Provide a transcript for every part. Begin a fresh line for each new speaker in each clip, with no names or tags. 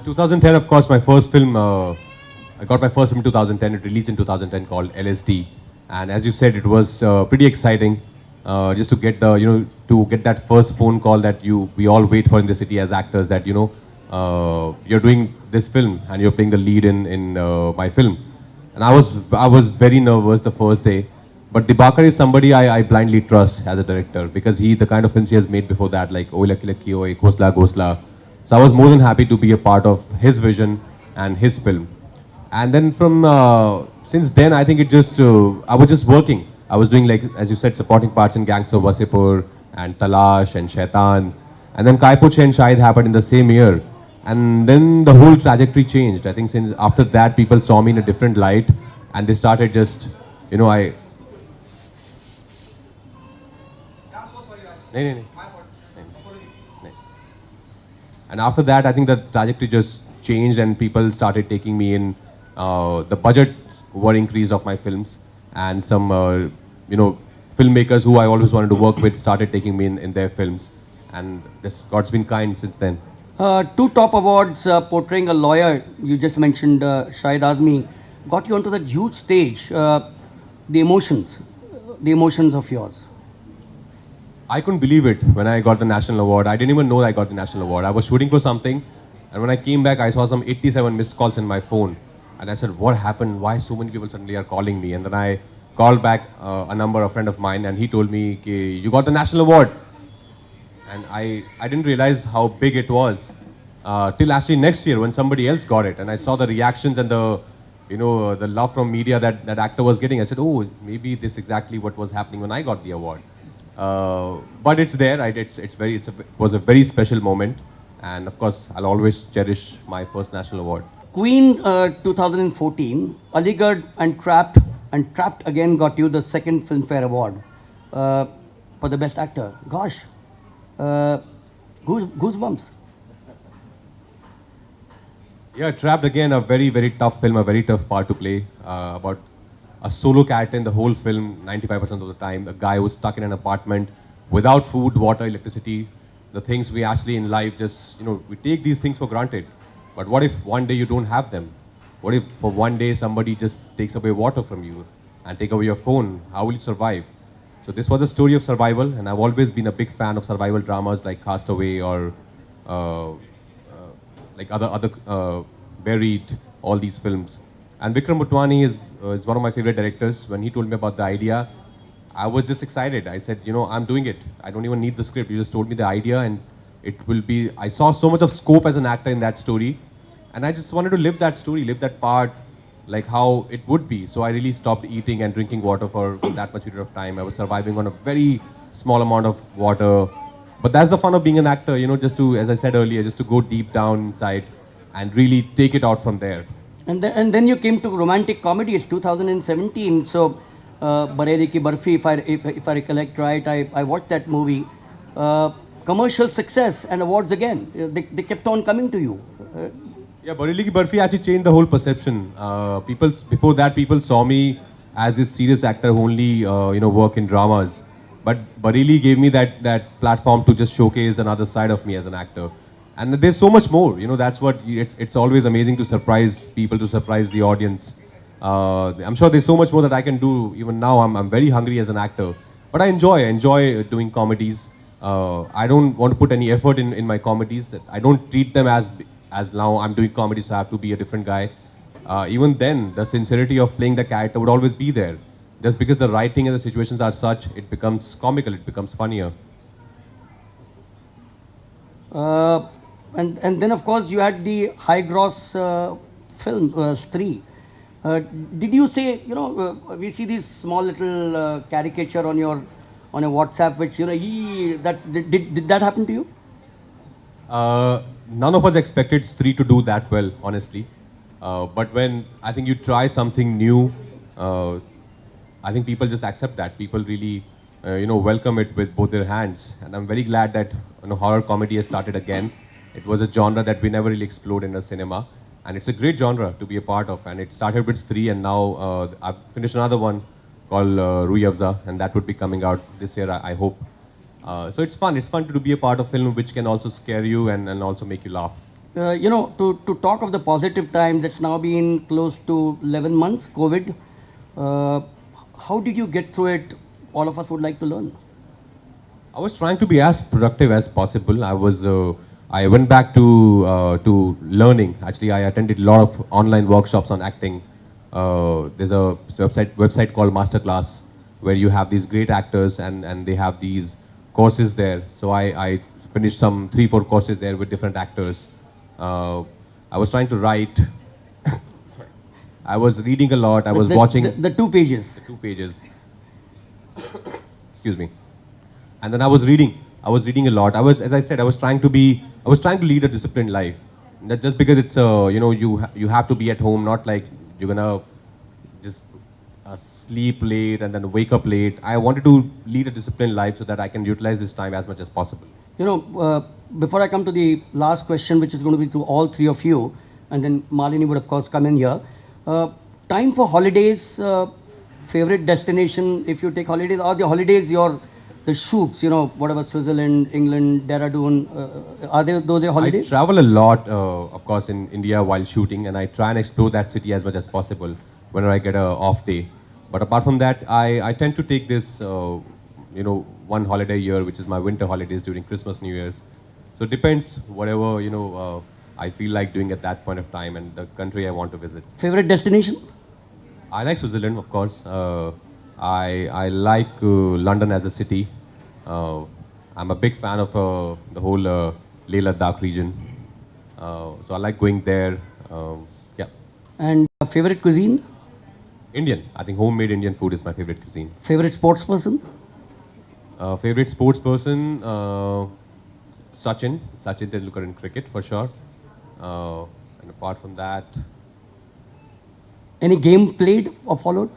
2010, of course, my first film. I got my first film in 2010. It released in 2010 called LSD, and as you said, it was pretty exciting. Just to get to get that first phone call that we all wait for in the city as actors. That you're doing this film and you're playing the lead in my film, and I was very nervous the first day. But Dibakar is somebody I blindly trust as a director because the kind of films he has made before that, like Oila Kilaki Oi, Ghosla Ghosla. So I was more than happy to be a part of his vision and his film. And then from since then, I think I was just working. I was doing, like as you said, supporting parts in Gangs of Wasipur and Talash and Shaitan, and then Kai Puche and Shahid happened in the same year. And then the whole trajectory changed. I think since after that, people saw me in a different light, and they started just, I. नहीं, नहीं, नहीं. नहीं. And after that, I think the trajectory just changed and people started taking me in. The budget were increased of my films, and some, filmmakers who I always wanted to work with started taking me in their films. And God's been kind since then.
Two top awards portraying a lawyer, you just mentioned Shahid Azmi, got you onto that huge stage. The emotions of yours.
I couldn't believe it when I got the national award. I didn't even know I got the national award. I was shooting for something, and when I came back, I saw some 87 missed calls in my phone. And I said, what happened? Why so many people suddenly are calling me? And then I called back a friend of mine, and he told me, you got the national award. And I didn't realize how big it was till actually next year when somebody else got it. And I saw the reactions and the love from media that actor was getting. I said, oh, maybe this is exactly what was happening when I got the award. But it's there, right? It was a very special moment, and of course, I'll always cherish my first national award.
Queen 2014, Aligarh and Trapped again got you the second Filmfare Award for the best actor. Gosh, goosebumps.
Yeah, Trapped again, a very, very tough film, a very tough part to play. About a solo character in the whole film, 95% of the time. A guy who's stuck in an apartment without food, water, electricity. The things we actually in life just, we take these things for granted. But what if one day you don't have them? What if for one day somebody just takes away water from you and take away your phone? How will you survive? So this was a story of survival, and I've always been a big fan of survival dramas like Castaway or like other Buried, all these films. And Vikram Motwani is one of my favorite directors. When he told me about the idea, I was just excited. I said, I'm doing it. I don't even need the script. You just told me the idea, and it will be. I saw so much of scope as an actor in that story, and I just wanted to live that story, live that part, like how it would be. So I really stopped eating and drinking water for that much period of time. I was surviving on a very small amount of water. But that's the fun of being an actor, just to, as I said earlier, just to go deep down inside and really take it out from there.
And then you came to romantic comedies, 2017. So, Bareli Ki Barfi, if I recollect right, I watched that movie. Commercial success and awards again. They kept on coming to you.
Yeah, Bareli Ki Barfi actually changed the whole perception. Before that, people saw me as this serious actor who only work in dramas. But Bareli gave me that platform to just showcase another side of me as an actor. And there's so much more. That's what it's always amazing to surprise people, to surprise the audience. I'm sure there's so much more that I can do. Even now, I'm very hungry as an actor. But I enjoy doing comedies. I don't want to put any effort in my comedies. That I don't treat them as now I'm doing comedy, so I have to be a different guy. Even then, the sincerity of playing the character would always be there. Just because the writing and the situations are such, it becomes comical, it becomes funnier.
And then, of course, you had the high gross film, Stree. Did you say, we see this small little caricature on your WhatsApp, which, did that happen to you?
None of us expected Stree to do that well, honestly. But when I think you try something new, I think people just accept that. People really, welcome it with both their hands. And I'm very glad that horror comedy has started again. It was a genre that we never really explored in the cinema. And it's a great genre to be a part of. And it started with Stree, and now I've finished another one called Rui Afza, and that would be coming out this year, I hope. So it's fun. It's fun to be a part of film which can also scare you and also make you laugh.
To talk of the positive times, it's now been close to 11 months, COVID. How did you get through it? All of us would like to learn.
I was trying to be as productive as possible. I went back to learning. Actually, I attended a lot of online workshops on acting. There's a website called Masterclass where you have these great actors and they have these courses there. So I finished some 3-4 courses there with different actors. I was trying to write. Sorry. I was reading a lot. I was watching
the 2 pages.
2 pages. Excuse me. And then I was reading a lot. As I said, I was trying to lead a disciplined life. That just because it's you have to be at home, not like you're gonna just sleep late and then wake up late. I wanted to lead a disciplined life so that I can utilize this time as much as possible.
Before I come to the last question, which is going to be to all 3 of you, and then Malini would of course come in here. Time for holidays, favorite destination if you take holidays, or the holidays the shoots, whatever, Switzerland, England, Dehradun, are those your holidays?
I travel a lot, of course, in India while shooting, and I try and explore that city as much as possible whenever I get an off day. But apart from that, I tend to take this, one holiday a year, which is my winter holidays during Christmas, New Year's. So it depends, whatever, I feel like doing at that point of time and the country I want to visit.
Favorite destination?
I like Switzerland, of course. I like London as a city. I'm a big fan of the whole Leh Ladakh region. So I like going there. Yeah.
And favorite cuisine?
Indian. I think homemade Indian food is my favorite cuisine.
Favorite sports person?
Favorite sports person? Sachin Tendulkar in cricket for sure. And apart from that,
any game played or followed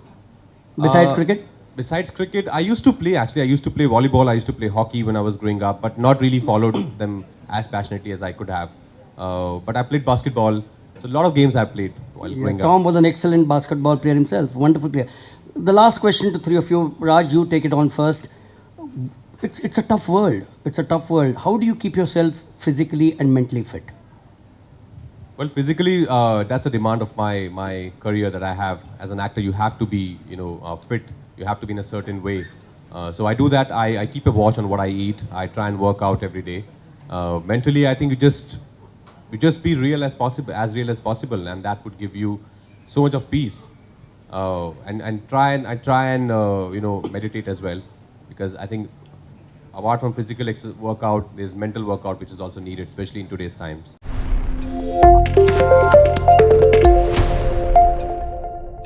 besides cricket?
Besides cricket, I used to play volleyball, I used to play hockey when I was growing up, but not really followed them as passionately as I could have. But I played basketball, so a lot of games I played while growing up.
Tom was an excellent basketball player himself, wonderful player. The last question to 3 of you, Raj, you take it on first. It's a tough world. It's a tough world. How do you keep yourself physically and mentally fit?
Well, physically, that's a demand of my career that I have. As an actor, you have to be, fit. You have to be in a certain way. So I do that. I keep a watch on what I eat. I try and work out every day. Mentally, I think you just be real as possible, and that would give you so much of peace. And try and meditate as well, because I think apart from physical workout, there's mental workout which is also needed, especially in today's times.